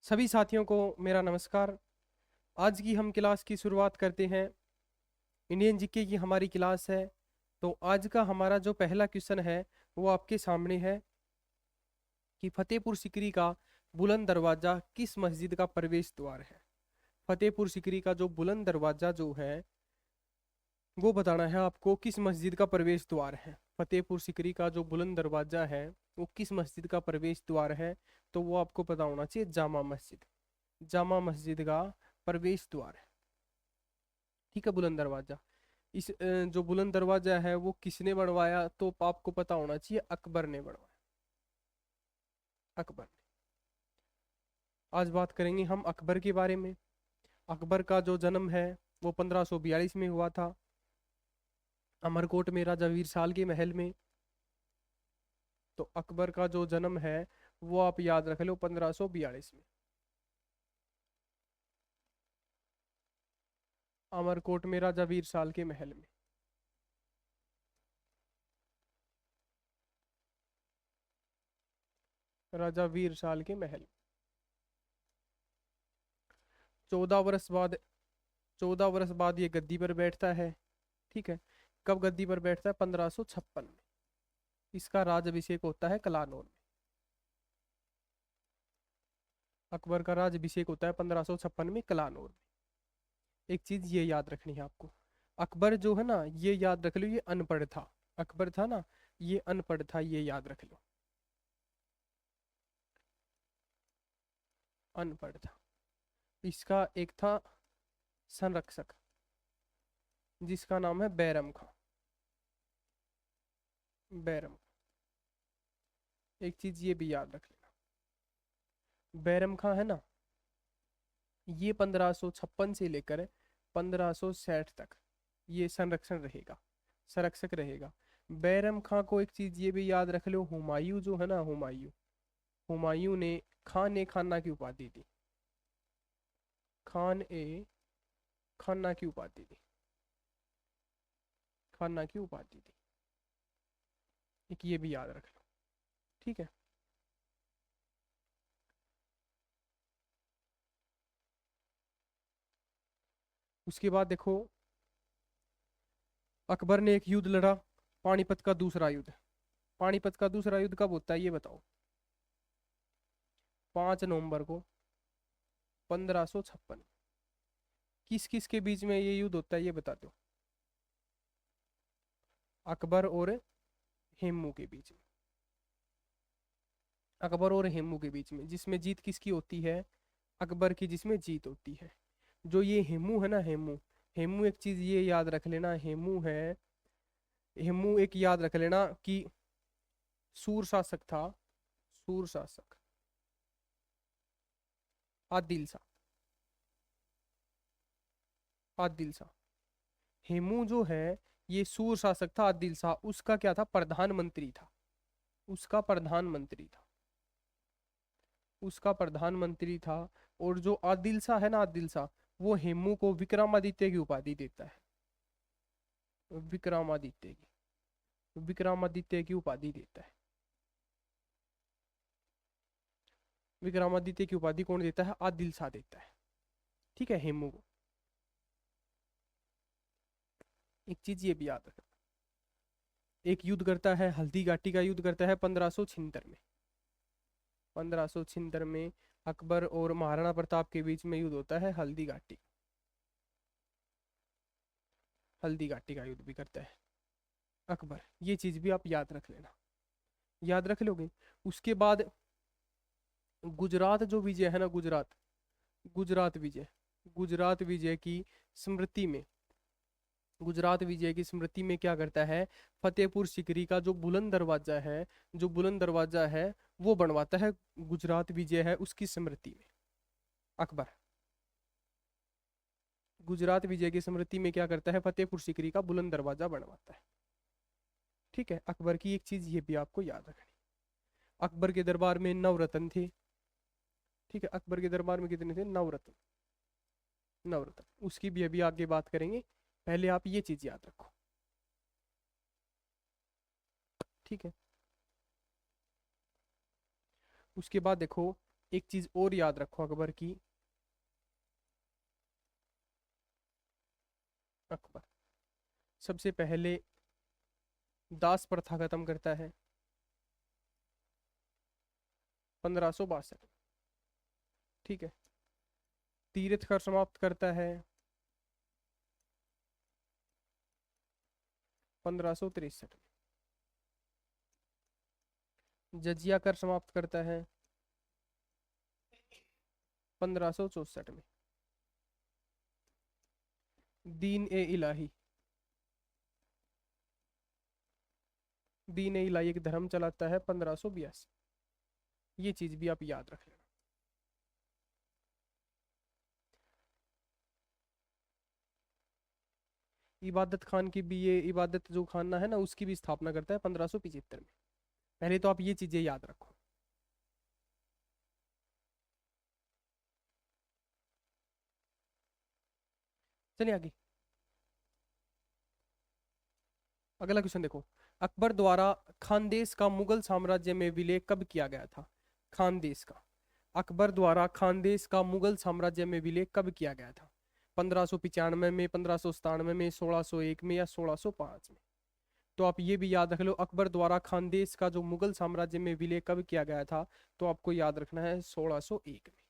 सभी साथियों को मेरा नमस्कार। आज की हम क्लास की शुरुआत करते हैं। इंडियन जीके की हमारी क्लास है। तो आज का हमारा जो पहला क्वेश्चन है वो आपके सामने है कि फतेहपुर सीकरी का बुलंद दरवाजा किस मस्जिद का प्रवेश द्वार है। फतेहपुर सीकरी का जो बुलंद दरवाजा जो है वो बताना है आपको किस मस्जिद का प्रवेश द्वार है। फतेहपुर सीकरी का जो बुलंद दरवाजा है वो किस मस्जिद का प्रवेश द्वार है। तो वो आपको पता होना चाहिए, जामा मस्जिद। जामा मस्जिद का प्रवेश द्वार है। ठीक है, बुलंद दरवाजा। जो बुलंद दरवाजा है वो किसने बनवाया, तो आपको पता होना चाहिए अकबर ने बनवाया। अकबर ने। आज बात करेंगे हम अकबर के बारे में। अकबर का जो जन्म है वो 1542 में हुआ था, अमरकोट में राजा वीर साल के महल में। तो अकबर का जो जन्म है वो आप याद रख लो 1542 में, अमरकोट में राजा वीर साल के महल में। राजा वीर साल के महल। 14 वर्ष बाद, 14 वर्ष बाद ये गद्दी पर बैठता है। ठीक है, कब गद्दी पर बैठता है? 1556 में। इसका राजाभिषेक होता है कलानौर में। अकबर का राजाभिषेक होता है 1556 में कलानौर में। एक चीज ये याद रखनी है आपको, अकबर जो है ना, ये याद रख लो, ये अनपढ़ था। अकबर था ना, ये अनपढ़ था, ये याद रख लो, अनपढ़ था। इसका एक था संरक्षक जिसका नाम है बैरम खां। बैरम। एक चीज ये भी याद रख लेना, बैरम खां है ना, ये 1556 से लेकर 1560 तक ये संरक्षण रहेगा, संरक्षक रहेगा। बैरम खां को एक चीज ये भी याद रख लो, हुमायूं जो है ना, हुमायूं, हुमायूं ने खान ए खाना की उपाधि दी। खान ए खाना की उपाधि दी, खाना की उपाधि दी। एक ये भी याद रख लो। ठीक है। उसके बाद देखो, अकबर ने एक युद्ध लड़ा, पानीपत का दूसरा युद्ध। पानीपत का दूसरा युद्ध कब होता है ये बताओ? 5 नवंबर को 1556। किस किस के बीच में ये युद्ध होता है ये बता दो? अकबर और हेमू के बीच में। अकबर और हेमू के बीच में, जिसमें जीत किसकी होती है? अकबर की, जिसमें जीत होती है। जो ये हेमू है ना, हेमू, हेमू एक चीज ये याद रख लेना, हेमू है, हेमू एक याद रख लेना कि सूर शासक था, सूर शासक आदिल शाह। आदिल शाह। हेमू जो है ये सूर शासक था, आदिल शाह उसका क्या था? प्रधानमंत्री था। उसका प्रधानमंत्री था, उसका प्रधानमंत्री था। और जो आदिल शाह है ना, आदिल शाह, वो हेमू को विक्रमादित्य की उपाधि देता है। विक्रमादित्य की, विक्रमादित्य की उपाधि देता है। विक्रमादित्य की उपाधि कौन देता है? आदिल शाह देता है। ठीक है, हेमू को। एक चीज ये भी याद रखना, एक युद्ध करता है, हल्दी घाटी का युद्ध करता है 1576 में। 1576 में अकबर और महाराणा प्रताप के बीच में युद्ध होता है हल्दी घाटी। हल्दी घाटी का युद्ध भी करता है अकबर। ये चीज भी आप याद रख लेना, याद रख लोगे। उसके बाद गुजरात जो विजय है ना, गुजरात, गुजरात विजय, गुजरात विजय की स्मृति में, गुजरात विजय की स्मृति में क्या करता है? फतेहपुर सीकरी का जो बुलंद दरवाजा है, जो बुलंद दरवाजा है वो बनवाता है। गुजरात विजय है उसकी स्मृति में अकबर। गुजरात विजय की स्मृति में क्या करता है? फतेहपुर सीकरी का बुलंद दरवाजा बनवाता है। ठीक है, अकबर की एक चीज ये भी आपको याद रखनी, अकबर के दरबार में 9 रत्न थे। ठीक है, अकबर के दरबार में कितने थे? 9 रत्न। 9 रत्न, उसकी भी अभी आगे बात करेंगे, पहले आप ये चीज याद रखो। ठीक है। उसके बाद देखो, एक चीज और याद रखो अकबर की, अकबर सबसे पहले दास प्रथा खत्म करता है 1562। ठीक है। तीर्थ कर समाप्त करता है 1563। जजिया कर समाप्त करता है 1564 में। दीन ए इलाही, दीन ए इलाही एक धर्म चलाता है 1582। ये चीज भी आप याद रख लेना। इबादत खान की भी, ये इबादत जो खाना है ना, उसकी भी स्थापना करता है 1575 में। पहले तो आप ये चीजें याद रखो। चलिए आगे। अगला क्वेश्चन देखो। अकबर द्वारा खानदेश का मुगल साम्राज्य में विलय कब किया गया था? खानदेश का, अकबर द्वारा खानदेश का मुगल साम्राज्य में विलय कब किया गया था? 1595 में, 1597 में, 1601 में, या 1605 में? तो आप ये भी याद रख लो, अकबर द्वारा खानदेश का जो मुगल साम्राज्य में विलय कब किया गया था, तो आपको याद रखना है 1601 में।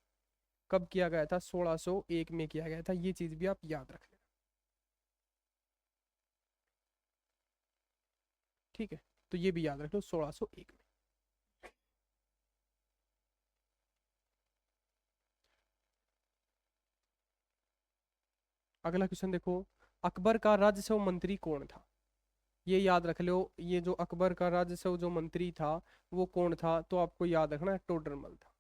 कब किया गया था? 1601 में किया गया था। ये चीज भी आप याद रख लेना। ठीक है, तो ये भी याद रख लो 1601 में। अगला क्वेश्चन देखो। अकबर का राजस्व मंत्री कौन था? ये याद रख लो, ये जो अकबर का राजस्व जो मंत्री था वो कौन था, तो आपको याद रखना है टोडरमल था।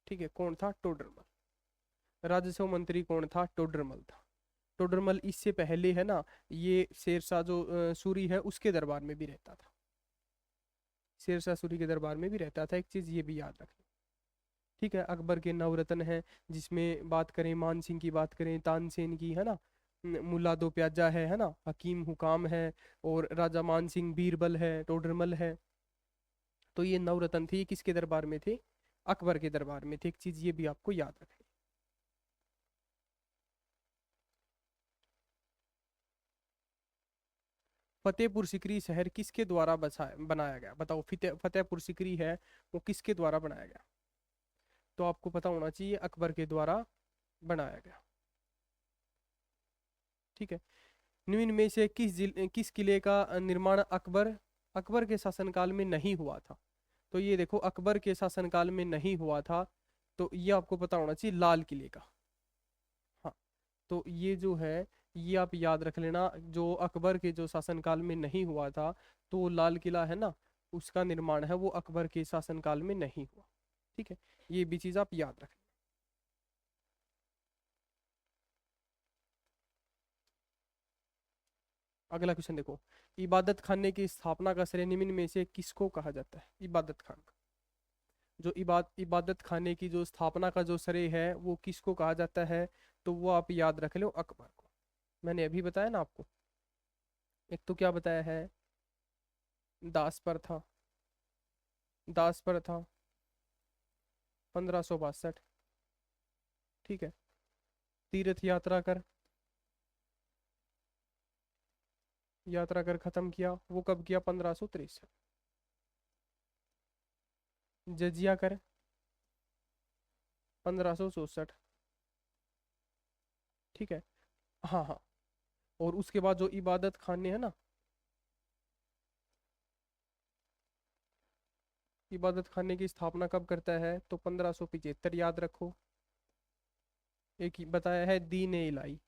ठीक है, कौन था? टोडरमल। राजस्व मंत्री कौन था? टोडरमल था। टोडरमल इससे पहले है ना, ये शेरशाह जो सूरी है उसके दरबार में भी रहता था। शेरशाह सूरी के दरबार में भी रहता था। एक चीज ये भी याद रखना। ठीक है। अकबर के नवरत्न हैं, जिसमें बात करें मान सिंह की, बात करें तानसेन की, है ना, मुल्ला दो प्याजा है ना, हकीम हुकाम है, और राजा मान सिंह, बीरबल है, टोडरमल है। तो ये नवरत्न थे, ये किसके दरबार में थे? अकबर के दरबार में थे। एक चीज ये भी आपको याद रखनी। फतेहपुर सिकरी शहर किसके द्वारा बनाया गया? बताओ, फतेहपुर सिकरी है वो किसके द्वारा बनाया गया? तो आपको पता होना चाहिए, अकबर के द्वारा बनाया गया। ठीक है। निम्न में से किस किले का निर्माण अकबर अकबर के शासनकाल में नहीं हुआ था? तो ये देखो, अकबर के शासनकाल में नहीं हुआ था, तो ये आपको पता होना चाहिए, लाल किले का। हाँ, तो ये जो है, ये आप याद रख लेना, जो अकबर के जो शासनकाल में नहीं हुआ था, तो लाल किला है ना, उसका निर्माण है वो अकबर के शासनकाल में नहीं हुआ। ठीक है, ये भी चीज आप याद रखें। अगला क्वेश्चन देखो। इबादत खाने की स्थापना का श्रेय निम्न में से किसको कहा जाता है? इबादत खान का, जो इबादत खाने की जो स्थापना का जो श्रेय है वो किसको कहा जाता है? तो वो आप याद रख लो, अकबर को। मैंने अभी बताया ना आपको। एक तो क्या बताया है? दास पर था, दास पर था 1562। ठीक है। तीर्थ यात्रा कर, यात्रा कर खत्म किया, वो कब किया? 1563। जजिया कर 1564। ठीक है। हाँ हाँ। और उसके बाद जो इबादत खाने है ना, इबादत खाने की स्थापना कब करता है? तो 1575 याद रखो। एक ही बताया है, दीन ए इलाही।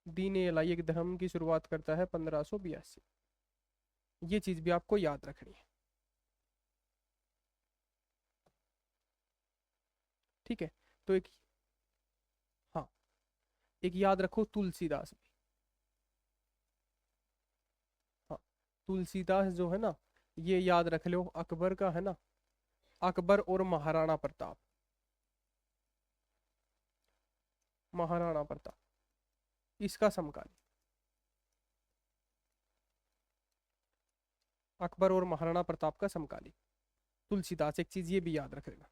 दीन ए इलाही एक धर्म की शुरुआत करता है 1582। ये चीज भी आपको याद रखनी है। ठीक है। तो एक, हाँ, एक याद रखो तुलसीदास भी। हाँ, तुलसीदास जो है ना, ये याद रख लो, अकबर का है ना, अकबर और महाराणा प्रताप, महाराणा प्रताप इसका समकालीन। अकबर और महाराणा प्रताप का समकालीन। तुलसीदास, एक चीज ये भी याद रख लेना।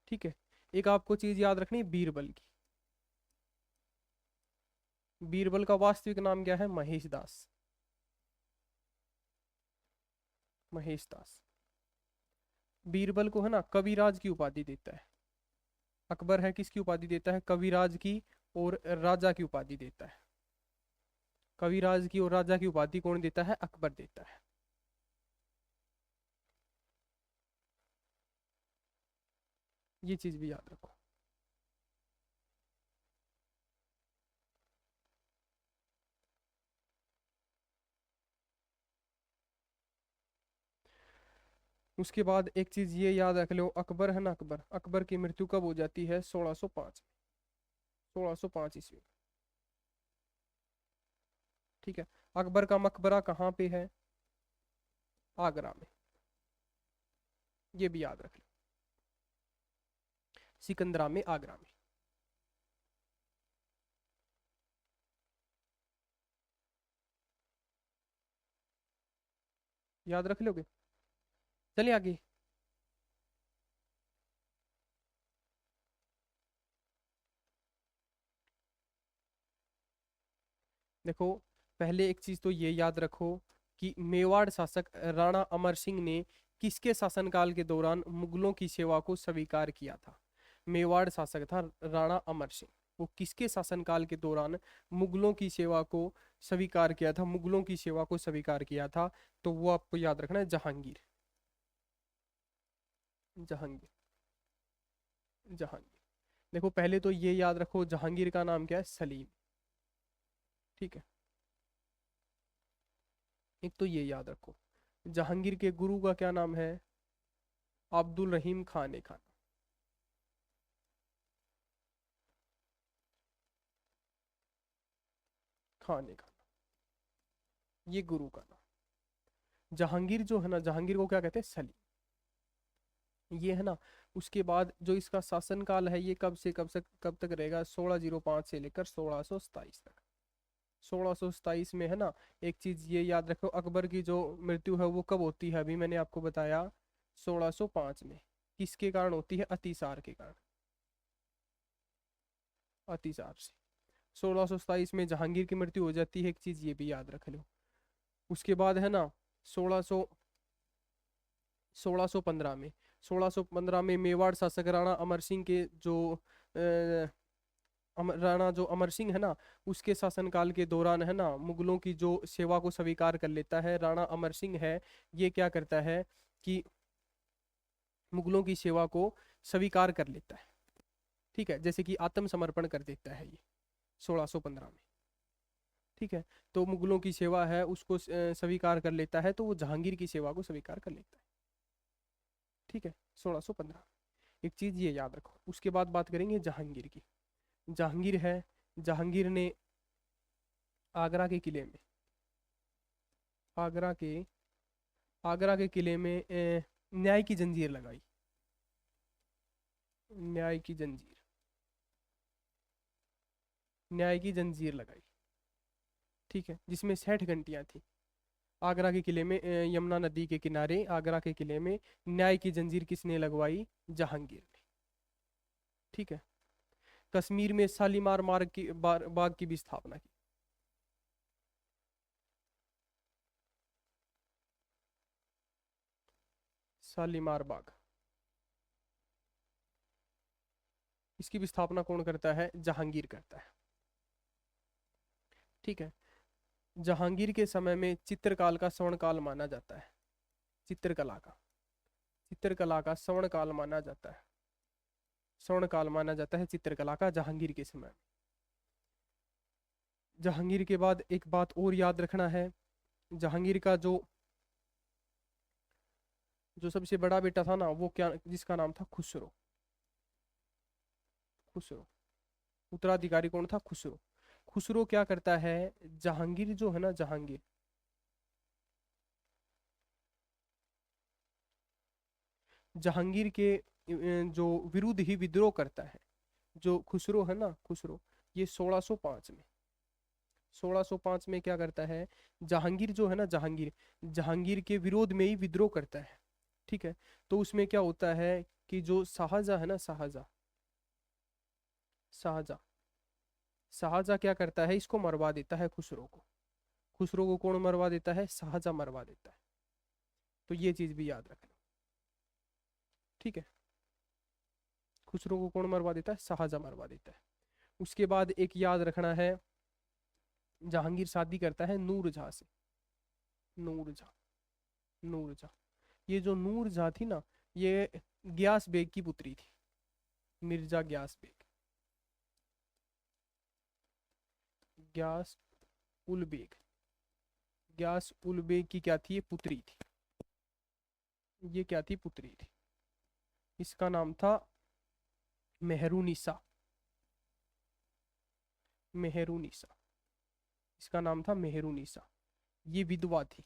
ठीक है। एक आपको चीज याद रखनी है, बीरबल की। बीरबल का वास्तविक नाम क्या है? महेश दास। महेश दास। बीरबल को है ना कविराज की उपाधि देता है। अकबर है किसकी उपाधि देता है? कविराज की और राजा की उपाधि देता है। कविराज की और राजा की उपाधि कौन देता है? अकबर देता है। ये चीज भी याद रखो। उसके बाद एक चीज ये याद रख लो, अकबर है ना, अकबर अकबर की मृत्यु कब हो जाती है? 1605। 1605 ईस्वी। ठीक है। अकबर का मकबरा कहाँ पे है? आगरा में। ये भी याद रख लो, सिकंदरा में, आगरा में। याद रख लोगे? चलिए आगे। देखो, पहले एक चीज तो ये याद रखो कि मेवाड़ शासक राणा अमर सिंह ने किसके शासनकाल के दौरान मुगलों की सेवा को स्वीकार किया था? मेवाड़ शासक था राणा अमर सिंह। वो किसके शासनकाल के दौरान मुगलों की सेवा को स्वीकार किया था? मुगलों की सेवा को स्वीकार किया था। तो वो आपको याद रखना है, जहांगीर। जहांगीर। जहांगीर। देखो, पहले तो ये याद रखो, जहांगीर का नाम क्या है? सलीम। ठीक है। एक तो ये याद रखो, जहांगीर के गुरु का क्या नाम है? अब्दुल रहीम खान ए खान। खान ए खान, ये गुरु का नाम। जहांगीर जो है ना, जहांगीर को क्या कहते हैं? सलीम। ये है ना। उसके बाद जो इसका शासनकाल है, ये कब तक रहेगा? 1605 से लेकर 1627 तक। 1627 में है ना, एक चीज ये याद रखो, अकबर की जो मृत्यु है वो कब होती है? अभी मैंने आपको बताया, 1605 में। किसके कारण होती है? अतिसार के कारण। अतिसार से 1627 में जहांगीर की मृत्यु हो जाती है। एक चीज ये भी याद रख लो। उसके बाद है ना, 1600 1615 में, 1615 में मेवाड़ शासक राणा अमर सिंह के जो राणा जो अमर सिंह है ना, उसके शासनकाल के दौरान है ना, मुगलों की जो सेवा को स्वीकार कर लेता है राणा अमर सिंह है। ये क्या करता है कि मुगलों की सेवा को स्वीकार कर लेता है। ठीक है, जैसे कि आत्मसमर्पण कर देता है ये 1615 में। ठीक है। तो मुगलों की सेवा है उसको स्वीकार कर लेता है, तो वो जहांगीर की सेवा को स्वीकार कर लेता है। ठीक है। 1615। एक चीज ये याद रखो। उसके बाद बात करेंगे जहांगीर की। जहांगीर है, जहांगीर ने आगरा के किले में, आगरा के आगरा के किले में न्याय की जंजीर लगाई। न्याय की जंजीर। न्याय की जंजीर लगाई। ठीक है, जिसमें 60 घंटियां थी। आगरा के किले में यमुना नदी के किनारे आगरा के किले में न्याय की जंजीर किसने लगवाई? जहांगीर ने। ठीक है। कश्मीर में शालीमार मार्ग की बाग की भी स्थापना की। शालीमार बाग, इसकी भी स्थापना कौन करता है? जहांगीर करता है। ठीक है। जहांगीर के समय में चित्रकाल का स्वर्णकाल माना जाता है। चित्रकला का, चित्रकला का स्वर्णकाल माना जाता है। स्वर्णकाल माना जाता है चित्रकला का जहांगीर के समय में। जहांगीर के बाद एक बात और याद रखना है, जहांगीर का जो जो सबसे बड़ा बेटा था ना, वो क्या, जिसका नाम था खुसरो। खुसरो। उत्तराधिकारी कौन था? खुसरो। खुसरो क्या करता है? जहांगीर जो है ना, जहांगीर, जहांगीर के जो विरुद्ध ही विद्रोह करता है। जो खुसरो है ना, खुसरो, ये 1605 में, 1605 में क्या करता है, जहांगीर जो है ना, जहांगीर जहांगीर के विरोध में ही विद्रोह करता है। ठीक है, तो उसमें क्या होता है कि जो शाहजहाँ है ना, शाहजहाँ शाहजहाँ शाहजहाँ क्या करता है, इसको मरवा देता है खुसरो को। खुसरो को कौन मरवा देता है, शाहजहाँ मरवा देता है। तो ये चीज भी याद रखना। ठीक है, खुसरो को कौन मरवा देता है, शाहजहाँ मरवा देता है। उसके बाद एक याद रखना है, जहांगीर शादी करता है नूरजहाँ से। नूरजहाँ, नूरजहाँ, ये जो नूरजहाँ थी ना, ये ग्यास बेग की पुत्री थी। मिर्जा ग्यास बेग, ग्यास उल बेग, ग्यास उल बेग की क्या थी, ये पुत्री थी। ये क्या थी, पुत्री थी। इसका नाम था मेहरुनिसा। मेहरुनिसा, इसका नाम था मेहरुनिसा। ये विधवा थी।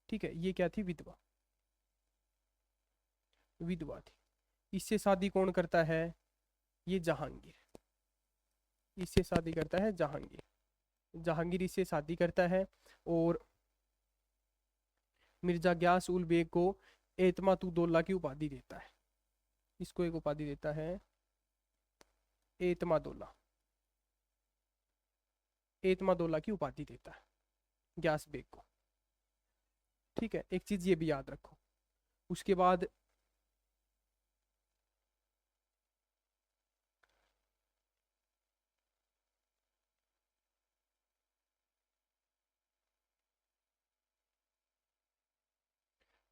ठीक है, ये क्या थी, विधवा, विधवा थी। इससे शादी कौन करता है, ये जहांगीर। इससे शादी करता है जहांगीर। जहांगीर इससे शादी करता है और मिर्जा ग्यास उल बेग को एतमातुद्दौला की उपाधि देता है। इसको एक उपाधि देता है, एतमादौला। एतमादौला की उपाधि देता है ग्यास बेग को। ठीक है, एक चीज ये भी याद रखो। उसके बाद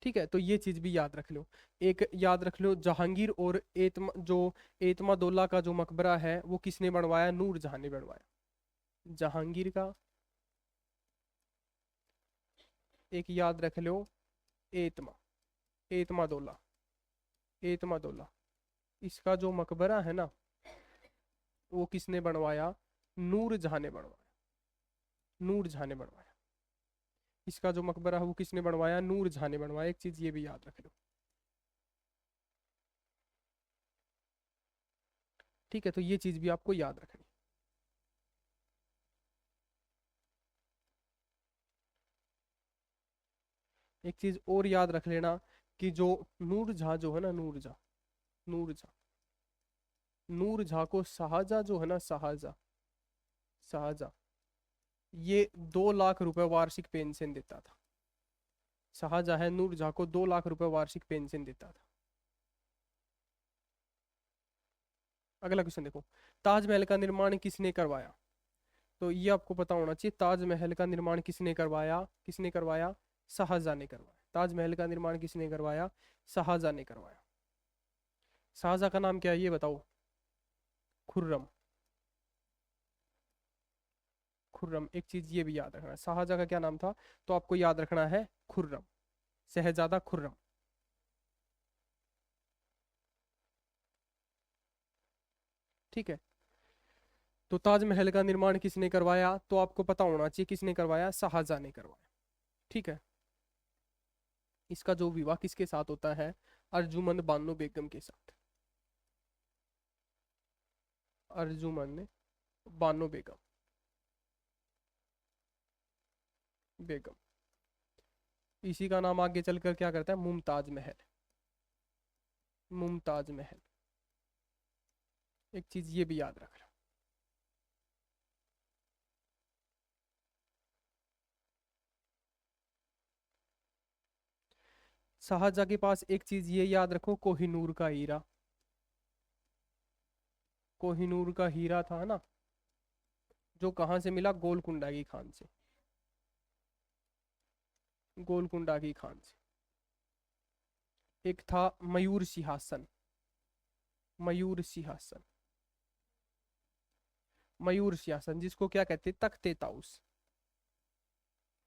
ठीक है, तो ये चीज भी याद रख लो। एक याद रख लो, जहांगीर और एतमादौला का जो मकबरा है वो किसने बनवाया, नूरजहां ने बनवाया। जहांगीर का एक याद रख लो, एतमा एतमादौला, एतमादौला, इसका जो मकबरा है ना, वो किसने बनवाया, नूरजहां ने बनवाया। नूरजहां ने बनवाया। इसका जो मकबरा है वो किसने बनवाया, नूरजहां ने बनवाया। एक चीज ये भी याद रख लो। ठीक है, तो ये चीज भी आपको याद रखनी। एक चीज और याद रख लेना कि जो नूरजहां जो है ना, नूरजहां, नूरजहां, नूरजहां को शाहजहां जो है ना, शाहजहां, शाहजहां, ये 2 लाख रुपए वार्षिक पेंशन देता था। शाहजहां है, नूरजहां को 2 लाख रुपए वार्षिक पेंशन देता था। अगला क्वेश्चन देखो, ताजमहल का निर्माण किसने करवाया। तो ये आपको पता होना चाहिए, ताजमहल का निर्माण किसने करवाया, किसने करवाया, शाहजहां ने करवाया। ताजमहल का निर्माण किसने करवाया, शाहजहां ने करवाया। शाहजहां का नाम क्या है, ये बताओ। खुर्रम। खुर्रम, एक चीज ये भी याद रखना, शाहजहां का क्या नाम था, तो आपको याद रखना है खुर्रम, शहजादा खुर्रम। ठीक है, तो ताजमहल का निर्माण किसने करवाया, तो आपको पता होना चाहिए किसने करवाया, शाहजहां ने करवाया। ठीक है, इसका जो विवाह किसके साथ होता है, अर्जुमंद बानो बेगम के साथ। अर्जुमंद बानो बेगम, बेगम। इसी का नाम आगे चलकर क्या करता है, मुमताज महल। मुमताज महल, एक चीज ये भी याद रखना। शाहजहां के पास एक चीज ये याद रखो, कोहिनूर का हीरा। कोहिनूर का हीरा था ना, जो कहाँ से मिला, गोलकुंडा की खान से। गोलकुंडा की खान से। एक था मयूर सिंहासन। मयूर सिंहासन, मयूर सिंहासन, जिसको क्या कहते, तख्ते ताउस।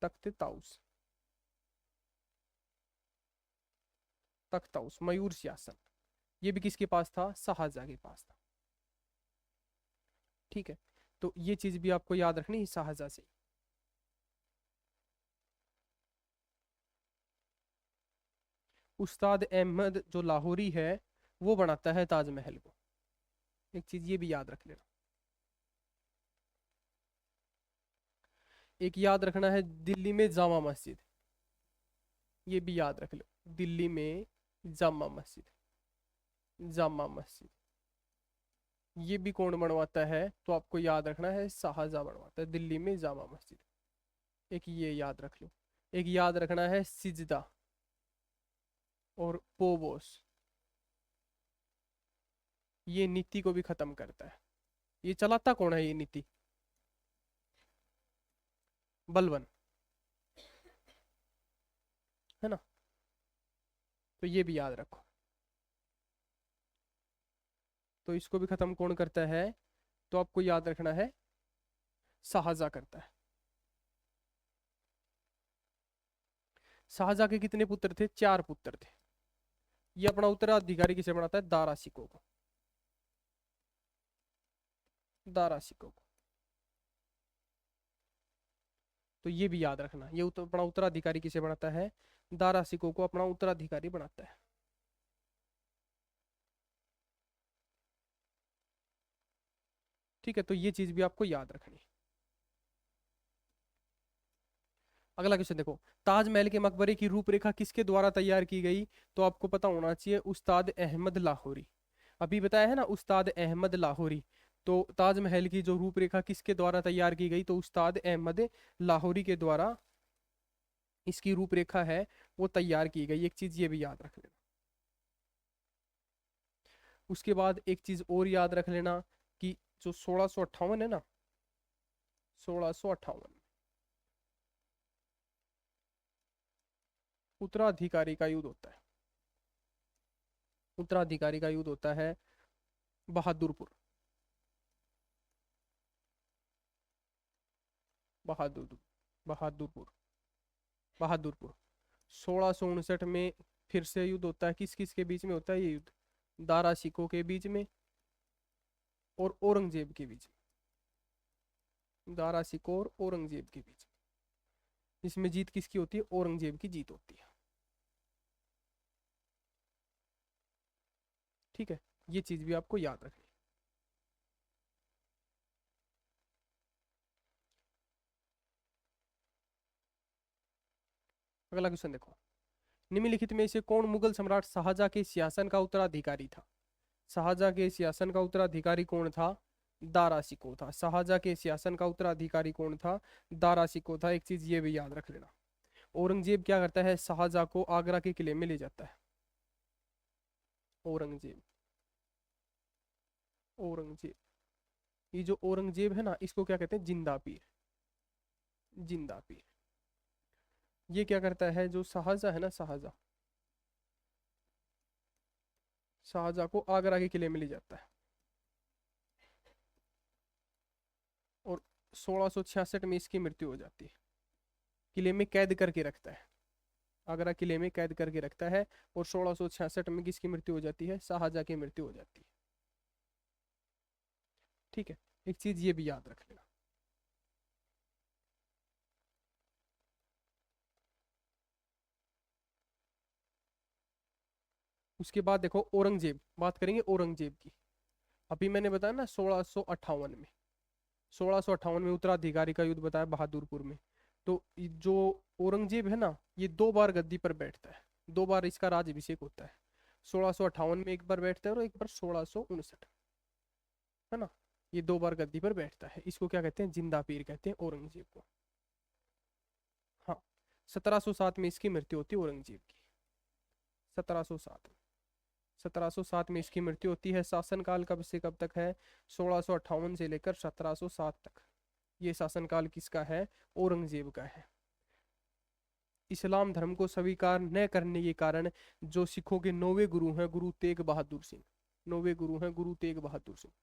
तख्ते ताउस, तख्त ताउस, मयूर सिंहासन। ये भी किसके पास था, शाहजहां के पास था। ठीक है, तो ये चीज भी आपको याद रखनी है, शाहजहां से। उस्ताद अहमद जो लाहौरी है, वो बनाता है ताजमहल को। एक चीज ये भी याद रख लेना। एक याद रखना है दिल्ली में जामा मस्जिद, ये भी याद रख लो, दिल्ली में जामा मस्जिद, जामा मस्जिद, ये भी कौन बनवाता है तो आपको याद रखना है, शाहजहां बनवाता है दिल्ली में जामा मस्जिद। एक ये याद रख लो। एक याद रखना है सिजदा और पोबोस, ये नीति को भी खत्म करता है। ये चलाता कौन है ये नीति? बलबन, है ना? तो ये भी याद रखो। तो इसको भी खत्म कौन करता है तो आपको याद रखना है, शाहजहां करता है। शाहजहां के कितने पुत्र थे? 4 पुत्र थे। ये अपना उत्तराधिकारी किसे बनाता है? दारा सिको को, दारा सिको को। तो ये भी याद रखना, ये अपना उत्तराधिकारी किसे बनाता है? दारा सिको को अपना उत्तराधिकारी बनाता है। ठीक है, तो ये चीज भी आपको याद रखनी है। अगला क्वेश्चन देखो, ताजमहल के मकबरे की रूपरेखा किसके द्वारा तैयार की गई? तो आपको पता होना चाहिए, उस्ताद अहमद लाहौरी। अभी बताया है ना, उस्ताद अहमद लाहौरी। तो ताजमहल की जो रूपरेखा किसके द्वारा तैयार की गई? तो उस्ताद अहमद लाहौरी के द्वारा इसकी रूपरेखा है वो तैयार की गई। एक चीज ये भी याद रख लेना। उसके बाद एक चीज और याद रख लेना कि जो 1658 है ना, 1658 उत्तराधिकारी का युद्ध होता है। उत्तराधिकारी का युद्ध होता है बहादुरपुर, बहादुर बहादुरपुर, बहादुरपुर। 1659 में फिर से युद्ध होता है। किस किस के बीच में होता है ये युद्ध? दारा सिको के बीच में और औरंगजेब के बीच में। दारा सिको और औरंगजेब के बीच में। इसमें जीत किसकी होती है? औरंगजेब की जीत होती है। ठीक है, ये चीज भी आपको याद रखनी है। अगला क्वेश्चन देखो, निम्नलिखित में से कौन मुगल सम्राट शाहजहां के सिंहासन का उत्तराधिकारी था? शाहजहां के सिंहासन का उत्तराधिकारी कौन था? दारा सिको था। शाहजहां के सिंहासन का उत्तराधिकारी कौन था? दारा सिको था। एक चीज ये भी याद रख लेना। औरंगजेब क्या करता है? शाहजहां को आगरा के किले में ले जाता है। औरंगजेब, औरंगजेब, ये जो औरंगजेब है ना, इसको क्या कहते हैं? जिंदा पीर, जिंदा पीर। ये क्या करता है? जो शाहजहां है ना, शाहजहां, शाहजहां को आगरा के किले में ले जाता है और 1666 में इसकी मृत्यु हो जाती है। किले में कैद करके रखता है, आगरा किले में कैद करके रखता है। और 1666 में किसकी मृत्यु हो जाती है? शाहजहां की मृत्यु हो जाती है। ठीक है, एक चीज ये भी याद रख लेना। उसके बाद देखो औरंगजेब, बात करेंगे औरंगजेब की। अभी मैंने बताया ना 1658 में, 1658 में उत्तराधिकारी का युद्ध बताया बहादुरपुर में। तो जो औरंगजेब है ना, ये 2 बार गद्दी पर बैठता है, 2 बार इसका राज्यभिषेक होता है। 1658 में एक बार बैठता है और एक बार 1659, है ना? ये 2 बार गद्दी पर बैठता है। इसको क्या कहते हैं? जिंदा पीर कहते हैं औरंगजेब को। हाँ, 1707 में इसकी मृत्यु होती है औरंगजेब की। 1707, 1707 में इसकी मृत्यु होती है। शासनकाल कब से कब तक है? 1658 से लेकर 1707 तक। ये शासनकाल किसका है? औरंगजेब का है। इस्लाम धर्म को स्वीकार न करने के कारण जो सिखों के 9वें गुरु हैं, गुरु तेग बहादुर सिंह, 9वें गुरु हैं गुरु तेग बहादुर सिंह,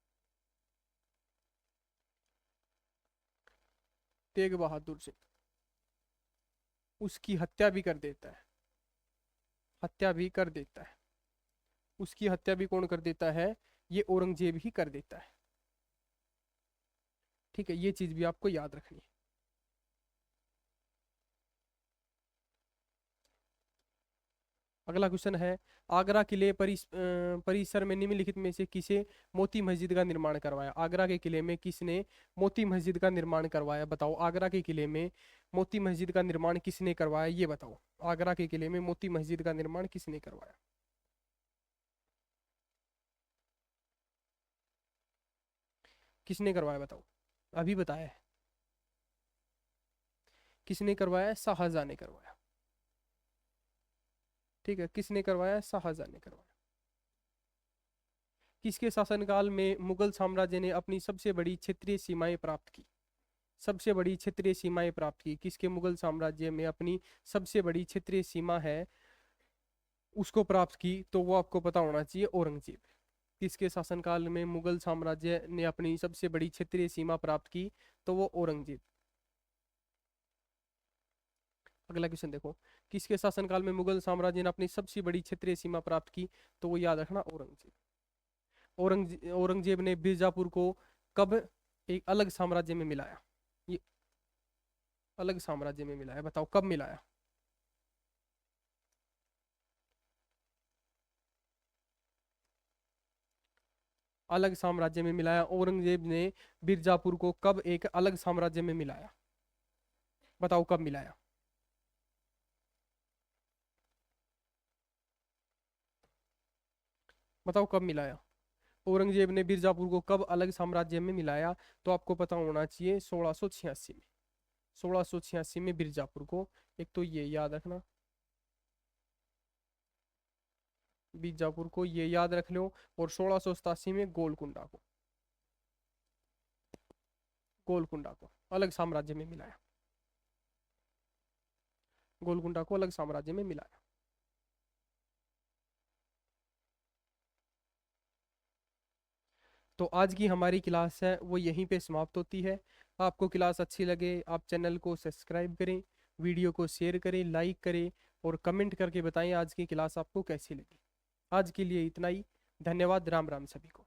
तेग बहादुर सिंह, उसकी हत्या भी कर देता है, हत्या भी कर देता है। उसकी हत्या भी कौन कर देता है? ये औरंगजेब ही कर देता है। ठीक है, ये चीज भी आपको याद रखनी है। अगला क्वेश्चन है, आगरा किले परिसर में निम्नलिखित में से किसे मोती मस्जिद का निर्माण करवाया? आगरा के किले में किसने मोती मस्जिद का निर्माण करवाया? बताओ, आगरा के किले में मोती मस्जिद का निर्माण किसने करवाया, ये बताओ। आगरा के किले में मोती मस्जिद का निर्माण किसने करवाया? किसने करवाया बताओ, अभी बताया है। किसने करवाया? शाहजहां ने करवाया। ठीक है, किसने करवाया? शाहजहां ने करवाया। किसके शासनकाल में मुगल साम्राज्य ने अपनी सबसे बड़ी क्षेत्रीय सीमाएं प्राप्त की? सबसे बड़ी क्षेत्रीय सीमाएं प्राप्त की किसके मुगल साम्राज्य में अपनी सबसे बड़ी क्षेत्रीय सीमा है उसको प्राप्त की? तो वो आपको पता होना चाहिए, औरंगजेब। किसके शासनकाल में मुगल साम्राज्य ने अपनी सबसे बड़ी क्षेत्रीय सीमा प्राप्त की? तो वो औरंगजेब। अगला क्वेश्चन देखो, किसके शासनकाल में मुगल साम्राज्य ने अपनी सबसे बड़ी क्षेत्रीय सीमा प्राप्त की? तो वो याद रखना, औरंगजेब। औरंगजेब ने बीजापुर को कब एक अलग साम्राज्य में मिलाया? ये अलग साम्राज्य में मिलाया, बताओ कब मिलाया? अलग साम्राज्य में मिलाया। औरंगजेब ने बीजापुर को कब एक अलग साम्राज्य में मिलाया? बताओ कब मिलाया? बताओ कब मिलाया? औरंगजेब ने बीजापुर को कब अलग साम्राज्य में मिलाया? तो आपको पता होना चाहिए, 1686 में। 1686 में बीजापुर को, एक तो ये याद रखना, बीजापुर को ये याद रख लो। और 1687 में गोलकुंडा को अलग साम्राज्य में मिलाया। गोलकुंडा को अलग साम्राज्य में मिलाया। तो आज की हमारी क्लास है वो यहीं पे समाप्त होती है। आपको क्लास अच्छी लगे, आप चैनल को सब्सक्राइब करें, वीडियो को शेयर करें, लाइक करें और कमेंट करके बताएं आज की क्लास आपको कैसी लगी। आज के लिए इतना ही। धन्यवाद। राम राम सभी को।